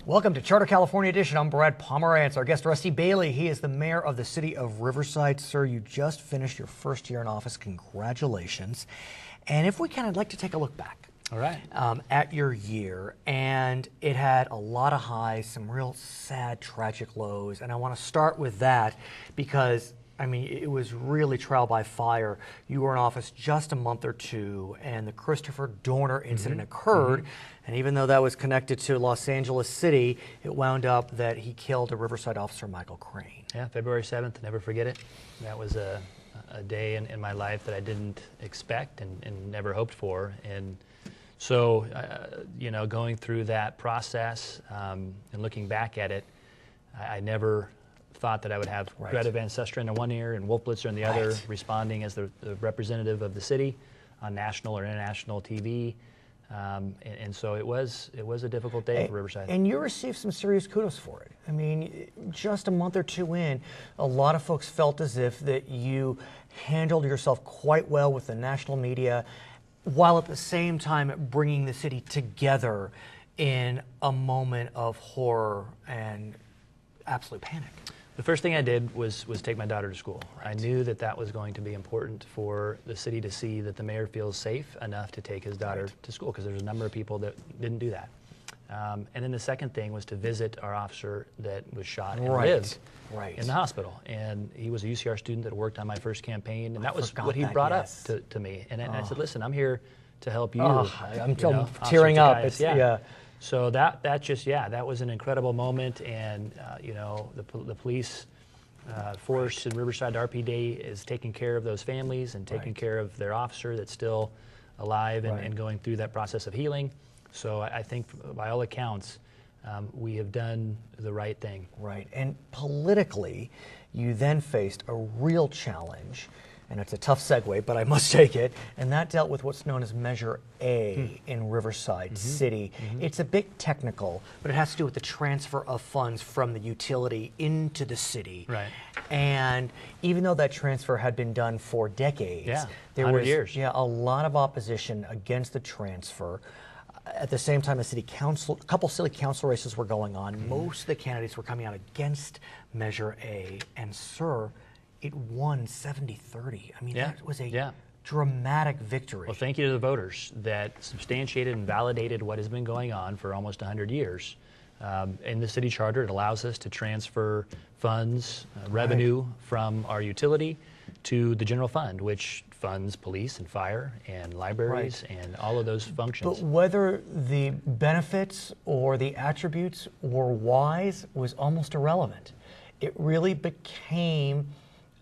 Welcome to Charter California Edition. I'm Brad Pomerance. Our guest, Rusty Bailey. He is the mayor of the city of Riverside. Sir, you just finished your first year in office. Congratulations. And if we can, I'd like to take a look back. All right. At your year, and it had a lot of highs, some real sad, tragic lows, and I want to start with that because, I mean, it was really trial by fire. You were in office just a month or two, and the Christopher Dorner incident occurred, and even though that was connected to Los Angeles City, it wound up that he killed a Riverside officer, Michael Crane. Yeah, February 7th, never forget it. That was a day in my life that I didn't expect and never hoped for. And so, you know, going through that process and looking back at it, I never thought that I would have Greta Van Susteren in one ear and Wolf Blitzer in the other, responding as the representative of the city on national or international TV. And so it was a difficult day for Riverside. And you received some serious kudos for it. I mean, just a month or two in, a lot of folks felt as if that you handled yourself quite well with the national media, while at the same time bringing the city together in a moment of horror and absolute panic. The first thing I did was take my daughter to school. I knew that that was going to be important for the city to see that the mayor feels safe enough to take his daughter to school, because there's a number of people that didn't do that. And then the second thing was to visit our officer that was shot and lived in the hospital. And he was a UCR student that worked on my first campaign, and that was what he brought up to me. And I said, listen, I'm here to help you. I'm tearing up. So that was an incredible moment, and you know, the police force in Riverside RPD is taking care of those families and taking care of their officer that's still alive and going through that process of healing. So I think, by all accounts, we have done the right thing. Right, and politically, you then faced a real challenge, and it's a tough segue, but I must take it, and that dealt with what's known as Measure A in Riverside City. It's a bit technical, but it has to do with the transfer of funds from the utility into the city. Right. And even though that transfer had been done for decades, there was a lot of opposition against the transfer. At the same time, a couple city council races were going on. Most of the candidates were coming out against Measure A, and sir, it won 70-30. I mean, that was a dramatic victory. Well, thank you to the voters that substantiated and validated what has been going on for almost 100 years. In the city charter, it allows us to transfer funds, revenue from our utility to the general fund, which funds police and fire and libraries and all of those functions. But whether the benefits or the attributes were wise was almost irrelevant. It really became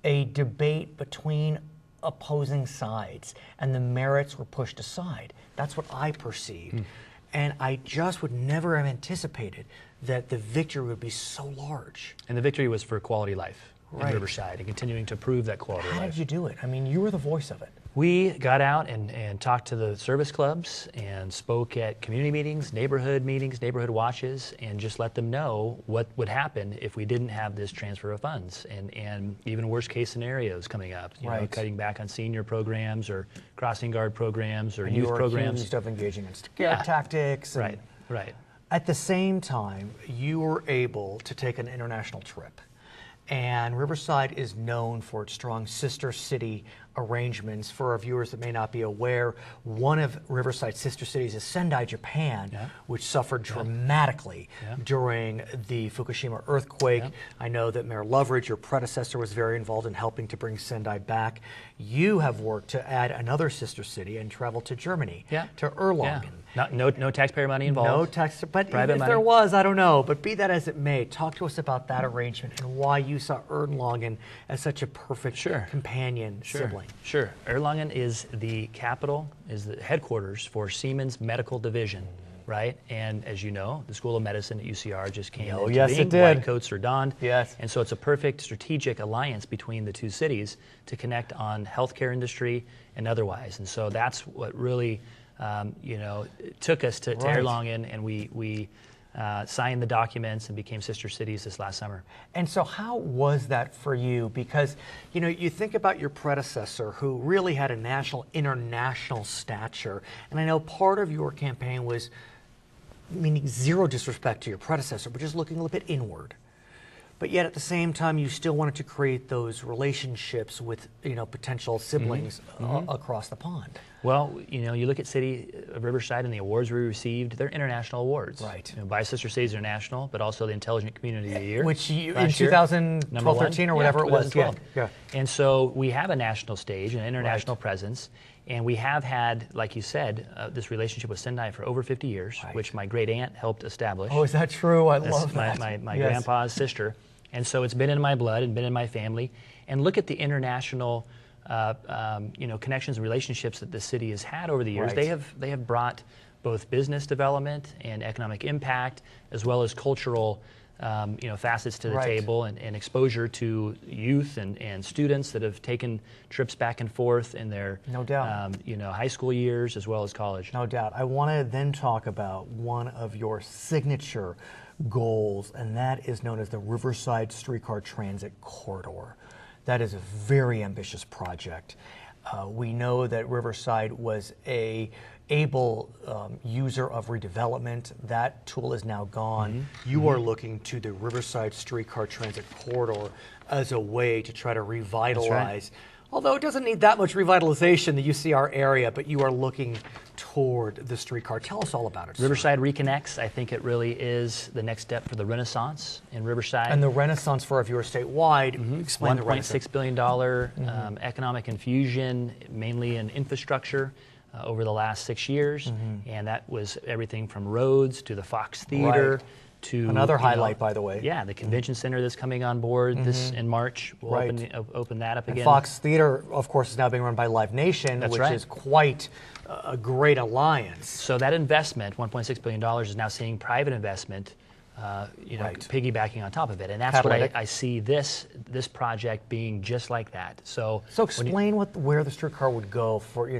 a debate between opposing sides, and the merits were pushed aside. That's what I perceived. And I just would never have anticipated that the victory would be so large. And the victory was for quality life in Riverside and continuing to prove that quality of life. How did you do it? I mean, you were the voice of it. We got out and talked to the service clubs and spoke at community meetings, neighborhood watches, and just let them know what would happen if we didn't have this transfer of funds, and even worst case scenarios coming up. You know, cutting back on senior programs or crossing guard programs or youth programs. Accused of engaging in scare tactics. Right. At the same time, you were able to take an international trip. And Riverside is known for its strong sister city arrangements. For our viewers that may not be aware, one of Riverside's sister cities is Sendai, Japan, which suffered dramatically during the Fukushima earthquake. I know that Mayor Loveridge, your predecessor, was very involved in helping to bring Sendai back. You have worked to add another sister city and travel to Germany, to Erlangen. No taxpayer money involved. No tax, but private if money. there was, I don't know. But be that as it may, talk to us about that arrangement and why you saw Erlangen as such a perfect companion sibling. Sure. Erlangen is the capital, is the headquarters for Siemens Medical Division, right? And as you know, the School of Medicine at UCR just came into being. It did. White coats are donned. Yes. And so it's a perfect strategic alliance between the two cities to connect on healthcare industry and otherwise. And so that's what really you know, took us to Erlangen, and we signed the documents and became sister cities this last summer. And so how was that for you? Because, you know, you think about your predecessor who really had a national, international stature. And I know part of your campaign was meaning zero disrespect to your predecessor, but just looking a little bit inward. But yet at the same time, you still wanted to create those relationships with, potential siblings across the pond. Well, you look at City of Riverside and the awards we received, they're international awards. Right. By Sister Cities International, but also the Intelligent Community of the Year. Which in 2012, 13 or whatever it was. Yeah. And so we have a national stage, an international presence, and we have had, like you said, this relationship with Sendai for over 50 years, which my great aunt helped establish. Oh, is that true? I love that. My grandpa's sister. And so it's been in my blood and been in my family. And look at the international connections and relationships that the city has had over the years. They have brought both business development and economic impact, as well as cultural facets to the table, and exposure to youth and students that have taken trips back and forth in their high school years as well as college. No doubt. I want to then talk about one of your signature goals, and that is known as the Riverside Streetcar Transit Corridor. That is a very ambitious project. We know that Riverside was a able user of redevelopment. That tool is now gone. You are looking to the Riverside Streetcar Transit Corridor as a way to try to revitalize, although it doesn't need that much revitalization, the UCR area, but you are looking toward the streetcar. Tell us all about it. Riverside Reconnects, I think it really is the next step for the Renaissance in Riverside. And the Renaissance for our viewers statewide, explain the Renaissance. $1.6 billion economic infusion, mainly in infrastructure over the last 6 years. And that was everything from roads to the Fox Theater to another highlight, by the way. Yeah, the convention center that's coming on board this in March. We'll open that up again. And Fox Theater, of course, is now being run by Live Nation, which is quite a great alliance. So that investment, $1.6 billion, is now seeing private investment, piggybacking on top of it, and that's what I see this project being just like that. So explain where the streetcar would go for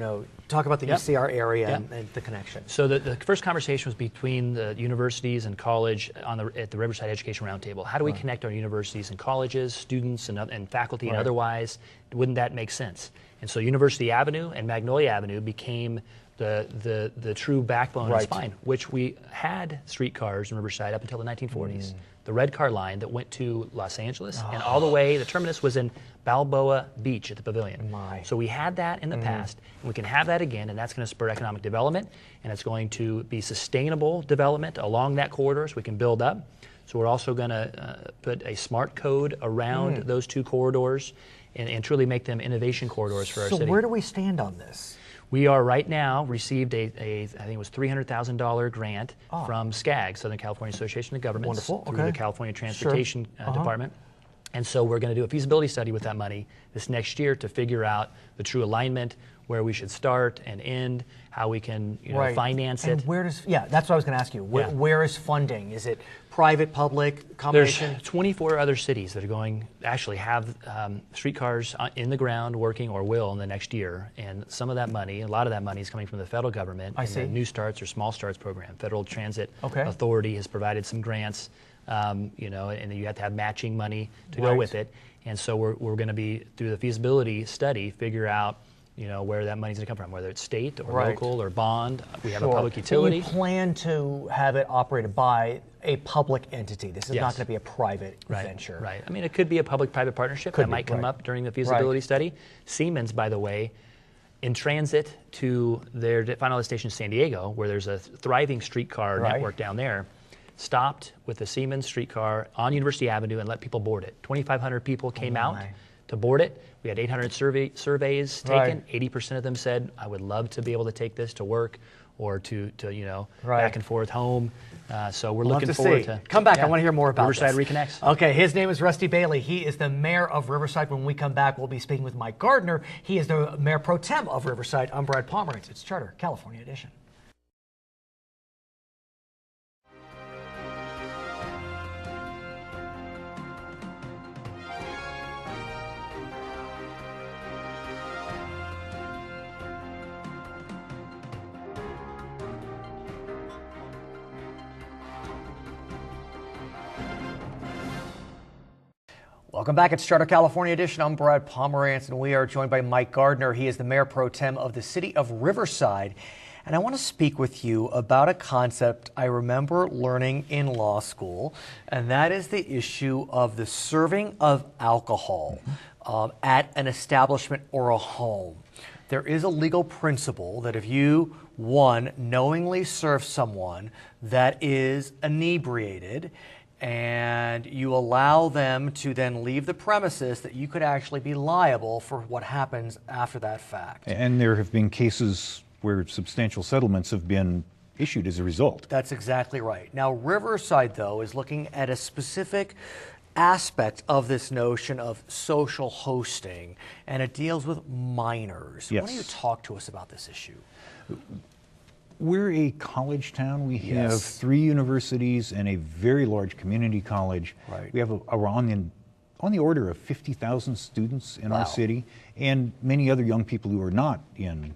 talk about the UCR area and the connection. So the first conversation was between the universities and college at the Riverside Education Roundtable. How do we connect our universities and colleges, students and faculty and otherwise? Wouldn't that make sense? And so University Avenue and Magnolia Avenue became the true backbone and spine, which we had streetcars in Riverside up until the 1940s. The red car line that went to Los Angeles and all the way, the terminus was in Balboa Beach at the Pavilion. So we had that in the past, and we can have that again, and that's going to spur economic development, and it's going to be sustainable development along that corridor so we can build up. So we're also going to put a smart code around those two corridors and truly make them innovation corridors for our city. So where do we stand on this? We are right now received I think it was $300,000 grant from SCAG, Southern California Association of Governments, through the California Transportation Department. And so we're going to do a feasibility study with that money this next year to figure out the true alignment, where we should start and end, how we can finance it. And where does, that's what I was going to ask you. Where is funding? Is it private, public, combination? There's 24 other cities that are going, actually have streetcars in the ground working or will in the next year. And some of that money, a lot of that money is coming from the federal government in the New Starts or Small Starts program. Federal Transit Authority has provided some grants, and you have to have matching money to go with it. And so we're going to be, through the feasibility study, figure out where that money's going to come from, whether it's state or local or bond. We have a public utility. So you plan to have it operated by a public entity. This is not going to be a private venture. Right. I mean, it could be a public-private partnership that might come up during the feasibility study. Siemens, by the way, in transit to their final destination in San Diego, where there's a thriving streetcar network down there, stopped with a Siemens streetcar on University Avenue and let people board it. 2,500 people came out to board it. We had 800 surveys taken. 80% of them said, I would love to be able to take this to work or to back and forth home. So we're looking forward to come back. I want to hear more about Riverside this. Reconnects. Okay, his name is Rusty Bailey. He is the mayor of Riverside. When we come back, we'll be speaking with Mike Gardner. He is the mayor pro tem of Riverside. I'm Brad Pomerance. It's Charter California Edition. Welcome back. It's Charter California Edition. I'm Brad Pomerance, and we are joined by Mike Gardner. He is the Mayor Pro Tem of the city of Riverside. And I want to speak with you about a concept I remember learning in law school, and that is the issue of the serving of alcohol at an establishment or a home. There is a legal principle that if you, one, knowingly serve someone that is inebriated, and you allow them to then leave the premises, that you could actually be liable for what happens after that fact. And there have been cases where substantial settlements have been issued as a result. That's exactly right. Now, Riverside, though, is looking at a specific aspect of this notion of social hosting, and it deals with minors. Yes. Why don't you talk to us about this issue? We're a college town. We have Yes. 3 universities and a very large community college. Right. We have on the order of 50,000 students in Wow. our city, and many other young people who are not in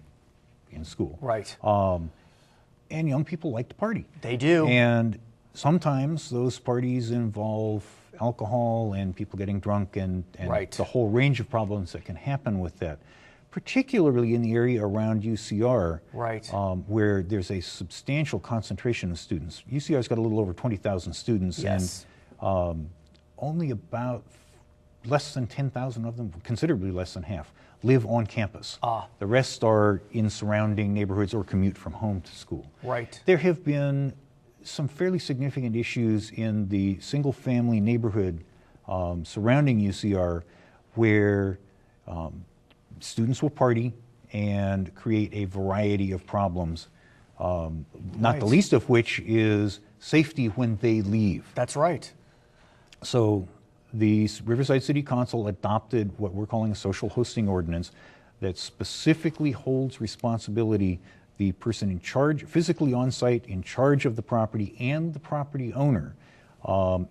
school. Right. And young people like to party. They do. And sometimes those parties involve alcohol and people getting drunk and Right. the whole range of problems that can happen with that, particularly in the area around UCR, Right. where there's a substantial concentration of students. UCR's got a little over 20,000 students, Yes. and only about less than 10,000 of them, considerably less than half, live on campus. The rest are in surrounding neighborhoods or commute from home to school. Right. There have been some fairly significant issues in the single-family neighborhood surrounding UCR where students will party and create a variety of problems, not Right. the least of which is safety when they leave. That's right. So the Riverside City Council adopted what we're calling a social hosting ordinance that specifically holds responsibility the person in charge, physically on site, in charge of the property, and the property owner,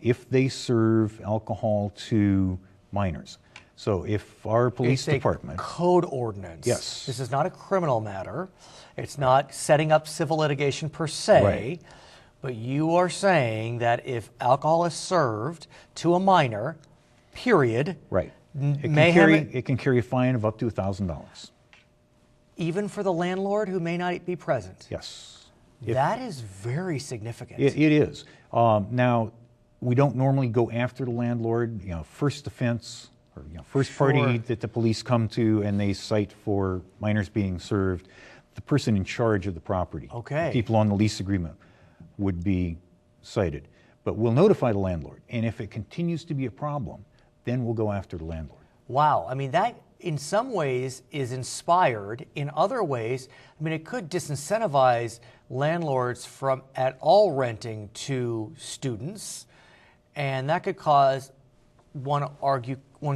if they serve alcohol to minors. So if our police It's department, a code ordinance. Yes. This is not a criminal matter. It's not setting up civil litigation per se. Right. But you are saying that if alcohol is served to a minor, period, right, mayhem, it can carry a fine of up to $1,000. even for the landlord who may not be present. Yes. That is very significant. It is. Now, we don't normally go after the landlord. First offense or first Sure. party that the police come to and they cite for minors being served, the person in charge of the property, Okay. the people on the lease agreement, would be cited. But we'll notify the landlord, and if it continues to be a problem, then we'll go after the landlord. Wow. I mean, that in some ways is inspired. In other ways, I mean, it could disincentivize landlords from at all renting to students, and that could cause one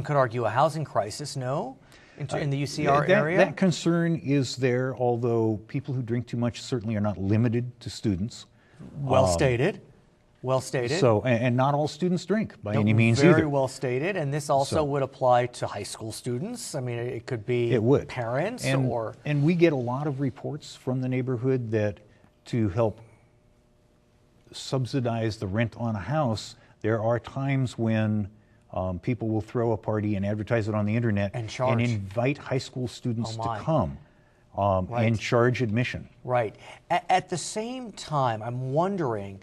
could argue a housing crisis, no? In the UCR area? That concern is there, although people who drink too much certainly are not limited to students. Well stated. Well stated. So, and not all students drink by any means Very either. well stated. And this also So- would apply to high school students. I mean, it could be It would. parents and, or... And we get a lot of reports from the neighborhood that to help subsidize the rent on a house, there are times when people will throw a party and advertise it on the internet And charge. invite high school students Oh, my. to come Right. and charge admission. Right. At the same time, I'm wondering,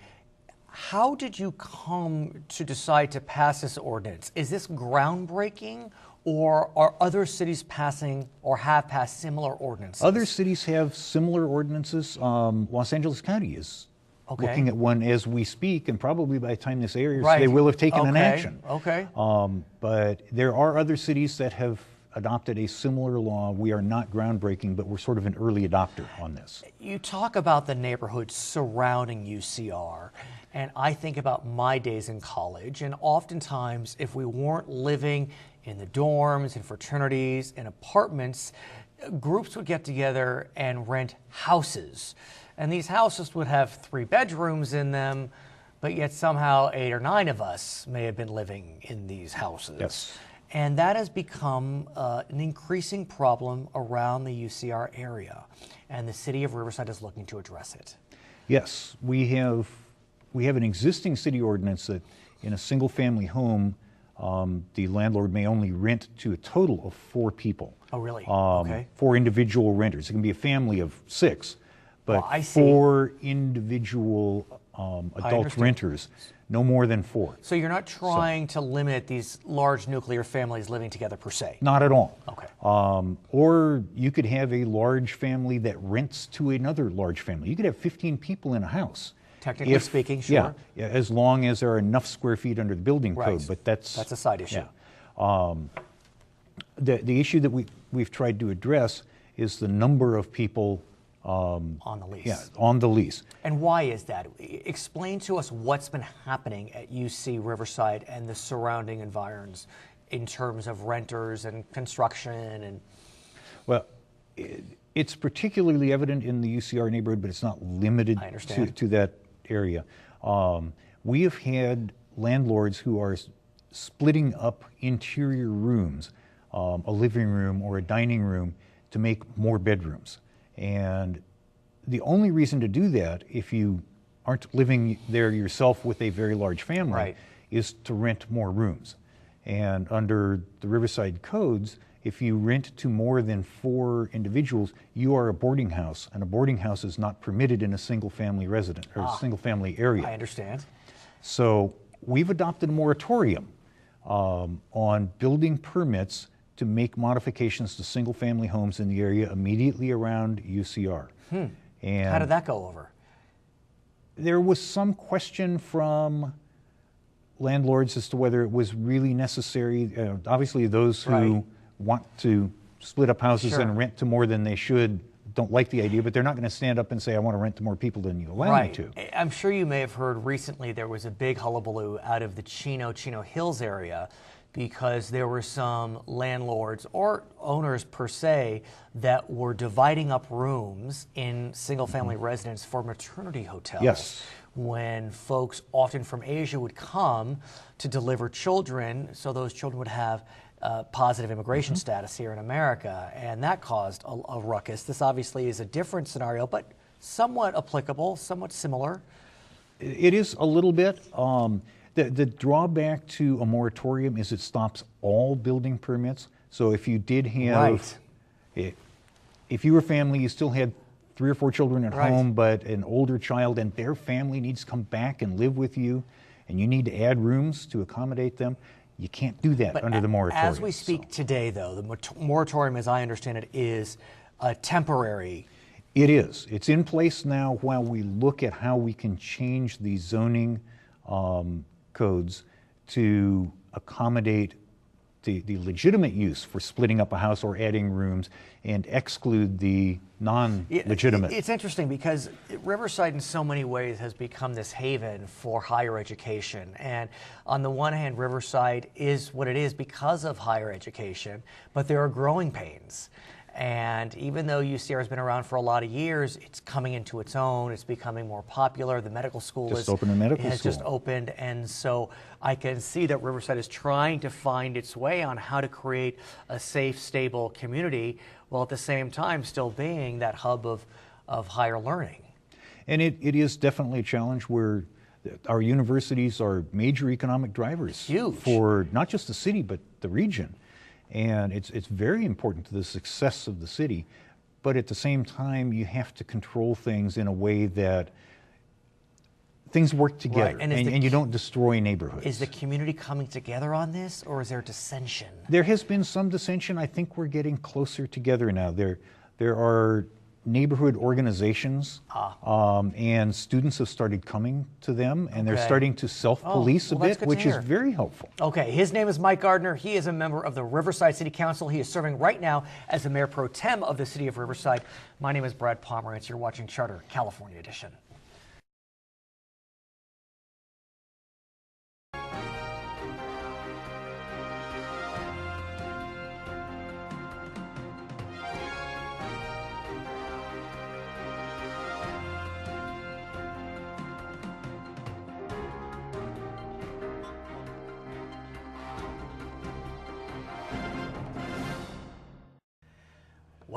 how did you come to decide to pass this ordinance? Is this groundbreaking, or are other cities passing or have passed similar ordinances? Other cities have similar ordinances. Los Angeles County is Okay. looking at one as we speak, and probably by the time this airs, Right. they will have taken an Okay. action. Okay. But there are other cities that have adopted a similar law. We are not groundbreaking, but we're sort of an early adopter on this. You talk about the neighborhoods surrounding UCR, and I think about my days in college, and oftentimes if we weren't living in the dorms, in fraternities, in apartments, groups would get together and rent houses. And these houses would have 3 bedrooms in them, but yet somehow 8 or 9 of us may have been living in these houses. Yes. And that has become an increasing problem around the UCR area, and the city of Riverside is looking to address it. Yes, we have an existing city ordinance that in a single-family home, the landlord may only rent to a total of 4 people. Oh, really? Okay. 4 individual renters. It can be a family of 6, but Well, I see. 4 individual adult understand. renters, no more than 4. So you're not trying to limit these large nuclear families living together per se? Not at all. Okay. Or you could have a large family that rents to another large family. You could have 15 people in a house. Technically speaking, sure. Yeah, as long as there are enough square feet under the building Right. code, but that's a side issue. Yeah. The issue that we've tried to address is the number of people On the lease. yeah, on the lease. And why is that? Explain to us what's been happening at UC Riverside and the surrounding environs in terms of renters and construction and... Well, it's particularly evident in the UCR neighborhood, but it's not limited I understand. to that area. We have had landlords who are splitting up interior rooms, a living room or a dining room, to make more bedrooms. And the only reason to do that, if you aren't living there yourself with a very large family, Right. is to rent more rooms. And under the Riverside codes, if you rent to more than 4 individuals, you are a boarding house, and a boarding house is not permitted in a single-family resident or single-family area. I understand. So we've adopted a moratorium on building permits to make modifications to single-family homes in the area immediately around UCR. And How did that go over? there was some question from landlords as to whether it was really necessary. Obviously, those who Right. want to split up houses Sure. and rent to more than they should don't like the idea, but they're not going to stand up and say, I want to rent to more people than you allow me to. I'm sure you may have heard recently there was a big hullabaloo out of the Chino Hills area because there were some landlords or owners per se that were dividing up rooms in single-family residence for maternity hotels. Yes. When folks often from Asia would come to deliver children, so those children would have positive immigration status here in America, and that caused a ruckus. This obviously is a different scenario, but somewhat applicable, somewhat similar. It is a little bit. The drawback to a moratorium is it stops all building permits. So if you did have, if you were a family, you still had 3 or 4 children at Right. home, but an older child and their family needs to come back and live with you, and you need to add rooms to accommodate them, you can't do that But under the moratorium. as we speak today, though, the moratorium, as I understand it, is temporary. It is. It's in place now while we look at how we can change the zoning codes to accommodate the legitimate use for splitting up a house or adding rooms and exclude the non-legitimate. It's interesting because Riverside in so many ways has become this haven for higher education. And on the one hand, Riverside is what it is because of higher education, but there are growing pains. And even though UCR has been around for a lot of years, it's coming into its own. It's becoming more popular. The medical school Just opened a medical has school. just opened, and so I can see that Riverside is trying to find its way on how to create a safe, stable community, while at the same time still being that hub of higher learning. And it is definitely a challenge where our universities are major economic drivers Huge. for not just the city, but the region. And it's very important to the success of the city, but at the same time, you have to control things in a way that things work together, Right. and you don't destroy neighborhoods. Is the community coming together on this, or is there dissension? There has been some dissension. I think we're getting closer together now. There are neighborhood organizations, and students have started coming to them, and they're Okay. starting to self-police well, a that's bit, good to which is hear. very helpful. Okay, his name is Mike Gardner. He is a member of the Riverside City Council. He is serving right now as the Mayor Pro Tem of the City of Riverside. My name is Brad Pomerance. You're watching Charter California Edition.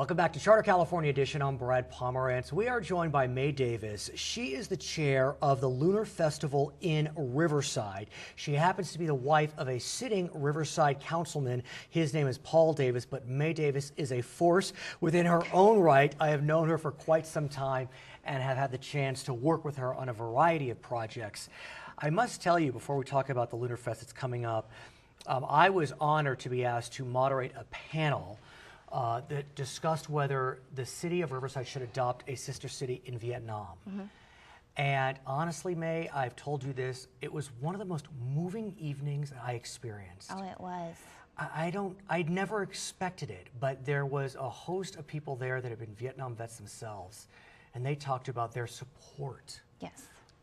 Welcome back to Charter California Edition. I'm Brad Pomerance. We are joined by May Davis. She is the chair of the Lunar Festival in Riverside. She happens to be the wife of a sitting Riverside councilman. His name is Paul Davis, but May Davis is a force within her own right. I have known her for quite some time and have had the chance to work with her on a variety of projects. I must tell you, before we talk about the Lunar Fest that's coming up, I was honored to be asked to moderate a panel that discussed whether the city of Riverside should adopt a sister city in Vietnam. And honestly, May, I've told you this, it was one of the most moving evenings that I experienced. Oh, it was. I'd never expected it, but there was a host of people there that have been Vietnam vets themselves, and they talked about their support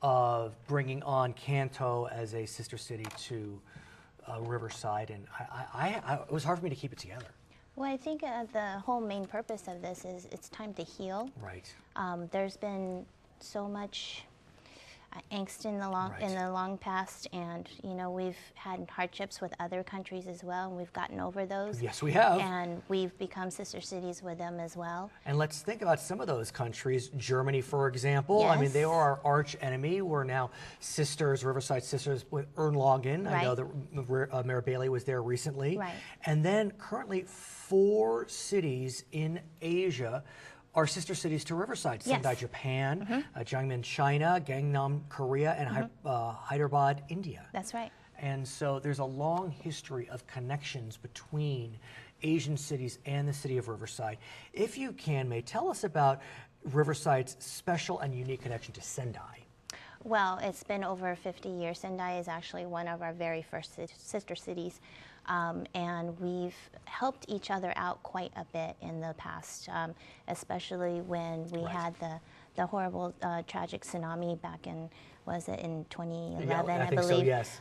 of bringing on Canto as a sister city to Riverside, and it was hard for me to keep it together. Well, I think the whole main purpose of this is it's time to heal. Right. There's been so much angst in the long past, and you know, we've had hardships with other countries as well, and we've gotten over those. Yes, we have. And we've become sister cities with them as well. And let's think about some of those countries. Germany, for example. Yes. I mean, they were our arch enemy. We're now sisters, Riverside sisters with Ernlangen. Right. I know that Mayor Bailey was there recently. Right. And then currently 4 cities in Asia are sister cities to Riverside. Yes. Sendai, Japan, Jiangmen, China, Gangnam, Korea, and Hyderabad, India. That's right. And so there's a long history of connections between Asian cities and the city of Riverside. If you can, May, tell us about Riverside's special and unique connection to Sendai. Well, it's been over 50 years. Sendai is actually one of our very first sister cities. And we've helped each other out quite a bit in the past, especially when we had the horrible, tragic tsunami back in, was it in 2011, I believe? So, yes.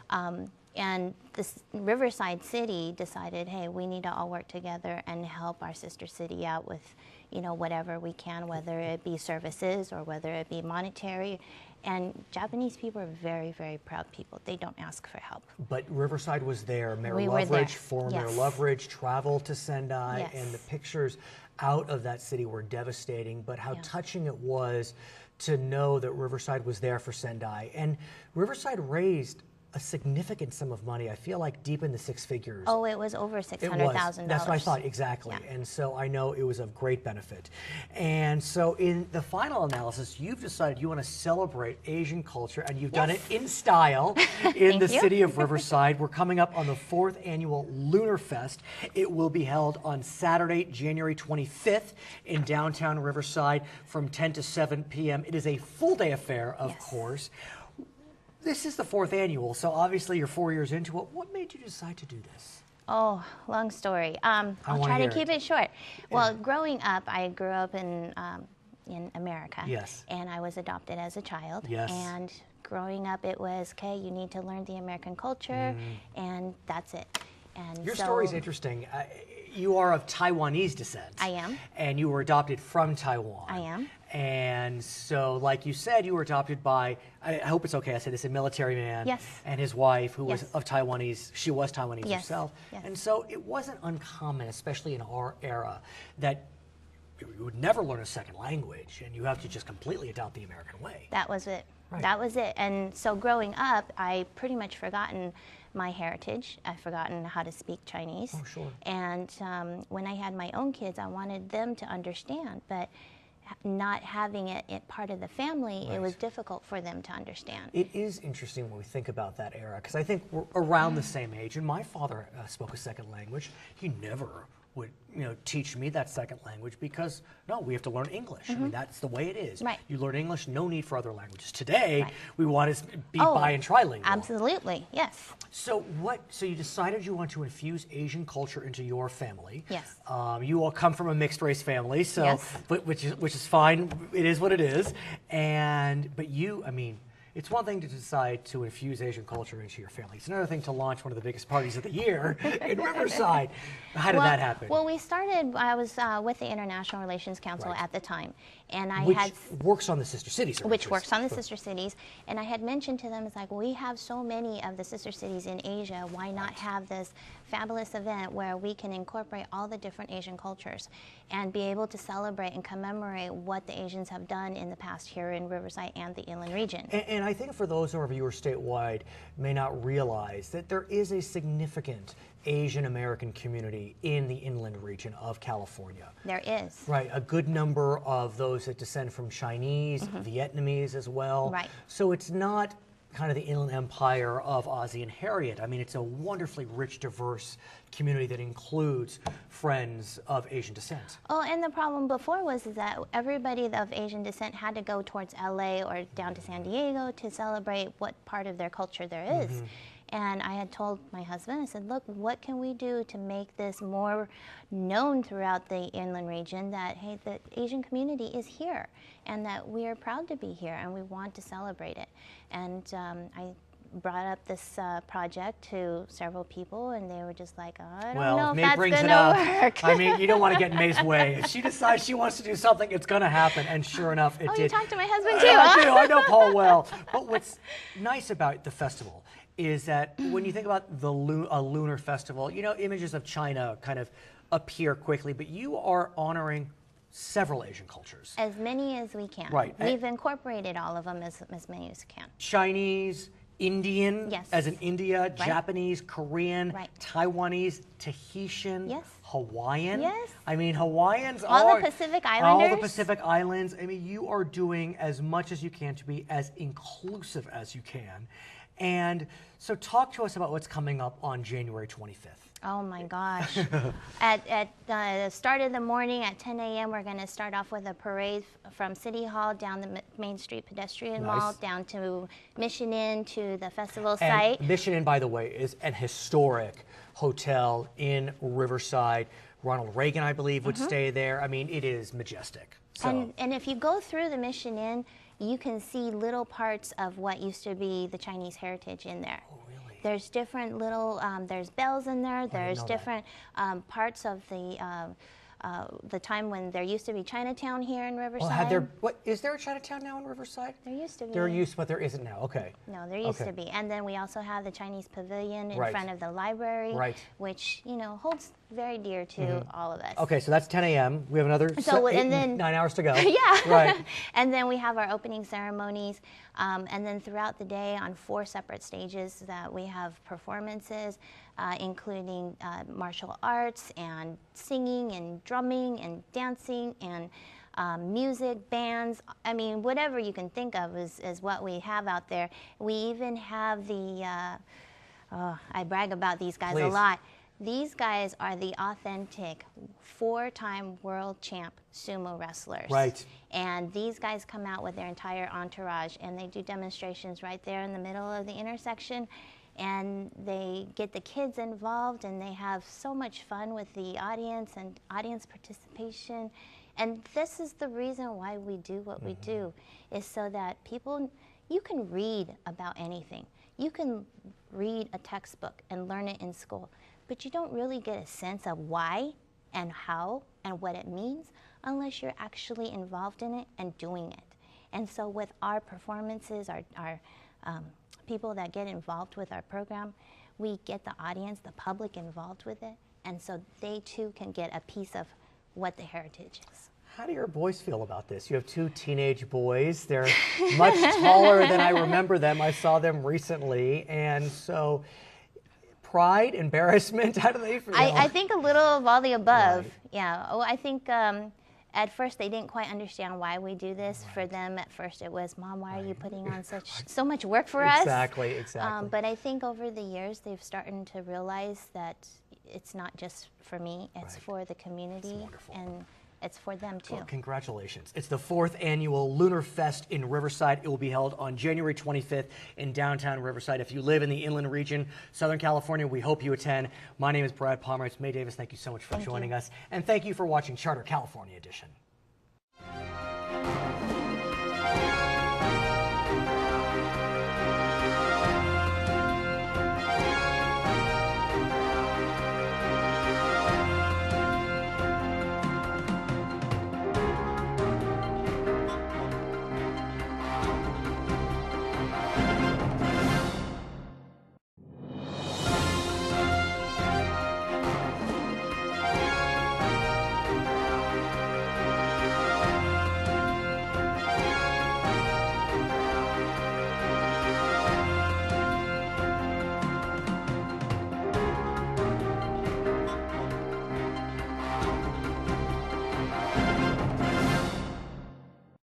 And this Riverside City decided, hey, we need to all work together and help our sister city out with, you know, whatever we can, whether it be services or whether it be monetary. And Japanese people are very, very proud people. They don't ask for help. But Riverside was there. Mayor We were there. former Yes. Mayor Loveridge traveled to Sendai, Yes. and the pictures out of that city were devastating, but how touching it was to know that Riverside was there for Sendai. And Riverside raised a significant sum of money. I feel like deep in the 6 figures. Oh, it was over $600,000. That's what I thought, exactly. Yeah. And so I know it was of great benefit. And so in the final analysis, you've decided you want to celebrate Asian culture, and you've done it in style in the city of Riverside. We're coming up on the 4th annual Lunar Fest. It will be held on Saturday, January 25th in downtown Riverside from 10 to 7 p.m. It is a full-day affair, of course. This is the 4th annual, so obviously you're 4 years into it. What made you decide to do this? Oh, long story. I'll try to keep it short. Well, growing up, I grew up in America. Yes. And I was adopted as a child. Yes. And growing up, it was, okay, you need to learn the American culture, and that's it. And Your so, story's interesting. You are of Taiwanese descent. I am. And you were adopted from Taiwan. I am. And so, like you said, you were adopted by, I hope it's okay I say this, a military man. Yes. And his wife, who was Yes. of Taiwanese, she was Taiwanese Yes. herself. Yes. And so it wasn't uncommon, especially in our era, that you would never learn a second language, and you have to just completely adopt the American way. That was it. Right. That was it. And so growing up, I pretty much forgotten my heritage. I've forgotten how to speak Chinese. Oh, sure. And when I had my own kids, I wanted them to understand, but not having it part of the family, it was difficult for them to understand. It is interesting when we think about that era, because I think we're around the same age, and my father spoke a second language. He never would, teach me that second language because, no, we have to learn English. I mean, that's the way it is. Right. You learn English, no need for other languages. Today, Right. we want to be bi and trilingual. Absolutely, yes. So you decided you want to infuse Asian culture into your family. Yes. You all come from a mixed race family, so Yes. which is fine. It is what it is. But you, I mean, it's one thing to decide to infuse Asian culture into your family. It's another thing to launch one of the biggest parties of the year in Riverside. How did that happen? Well, I was with the International Relations Council at the time, and I Which had works on the sister cities. which works on the sister cities, and I had mentioned to them, it's like, we have so many of the sister cities in Asia, why not have this fabulous event where we can incorporate all the different Asian cultures and be able to celebrate and commemorate what the Asians have done in the past here in Riverside and the inland region. And I think for those of our viewers statewide may not realize that there is a significant Asian American community in the inland region of California. There is. Right, a good number of those that descend from Chinese, Vietnamese as well. Right. So it's not kind of the inland empire of Ozzie and Harriet. I mean, it's a wonderfully rich, diverse community that includes friends of Asian descent. Oh, and the problem before was that everybody of Asian descent had to go towards LA or down to San Diego to celebrate what part of their culture there is. And I had told my husband, I said, look, what can we do to make this more known throughout the inland region that, hey, the Asian community is here and that we are proud to be here and we want to celebrate it. And I brought up this project to several people and they were just like, oh, I don't know if that's gonna work. I mean, you don't want to get in May's way. If she decides she wants to do something, it's going to happen. And sure enough, it did. Oh, you talked to my husband too, I huh? do. I know Paul well. But what's nice about the festival is that when you think about the lunar festival, you know, images of China kind of appear quickly, but you are honoring several Asian cultures. As many as we can. Right. We've incorporated all of them as many as we can. Chinese, Indian, Yes. as in India, Right. Japanese, Korean, Right. Taiwanese, Tahitian, Yes. Hawaiian. Yes. I mean, Hawaiians All are... the Pacific All the Islanders. Pacific Islands. I mean, you are doing as much as you can to be as inclusive as you can. And so talk to us about what's coming up on January 25th. Oh my gosh. At the start of the morning at 10 a.m., we're going to start off with a parade from City Hall down the Main Street Pedestrian Nice. Mall, down to Mission Inn to the festival And site. Mission Inn, by the way, is an historic hotel in Riverside. Ronald Reagan, I believe, would stay there. I mean, it is majestic. So. And if you go through the Mission Inn, you can see little parts of what used to be the Chinese heritage in there. Oh, really? There's different little, there's bells in there, didn't there's know that. different parts of the time when there used to be Chinatown here in Riverside. Well, is there a Chinatown now in Riverside? There used to be. There used, but there isn't now. Okay. No, there used Okay. to be. And then we also have the Chinese Pavilion in Right. front of the library, Right. which, you know, holds very dear to all of us. Okay, so that's 10 a.m. We have another and then- 9 hours to go. Yeah. Right. And then we have our opening ceremonies. And then throughout the day on 4 separate stages that we have performances, including martial arts and singing and drumming and dancing and music, bands. I mean, whatever you can think of is what we have out there. We even have the, I brag about these guys a Please. lot. These guys are the authentic 4-time world champ sumo wrestlers. Right. And these guys come out with their entire entourage and they do demonstrations right there in the middle of the intersection. And they get the kids involved and they have so much fun with the audience and audience participation. And this is the reason why we do what we do, is so that people, you can read about anything. You can read a textbook and learn it in school, but you don't really get a sense of why and how and what it means unless you're actually involved in it and doing it. And so with our performances, our people that get involved with our program, we get the audience, the public involved with it, and so they too can get a piece of what the heritage is. How do your boys feel about this? You have 2 teenage boys. They're much taller than I remember them. I saw them recently. And so, pride, embarrassment, how do they feel? I think a little of all the above. Right. Yeah. Oh, I think at first they didn't quite understand why we do this. For them, at first it was, Mom, why are you putting on so much work for us? Exactly. But I think over the years they've started to realize that it's not just for me; it's Right. for the community, wonderful. and it's for them too. Well, congratulations. It's the 4th annual Lunar Fest in Riverside. It will be held on January 25th in downtown Riverside. If you live in the inland region, Southern California, we hope you attend. My name is Brad Pomerance. May Davis, thank you so much for joining us. And thank you for watching Charter California Edition.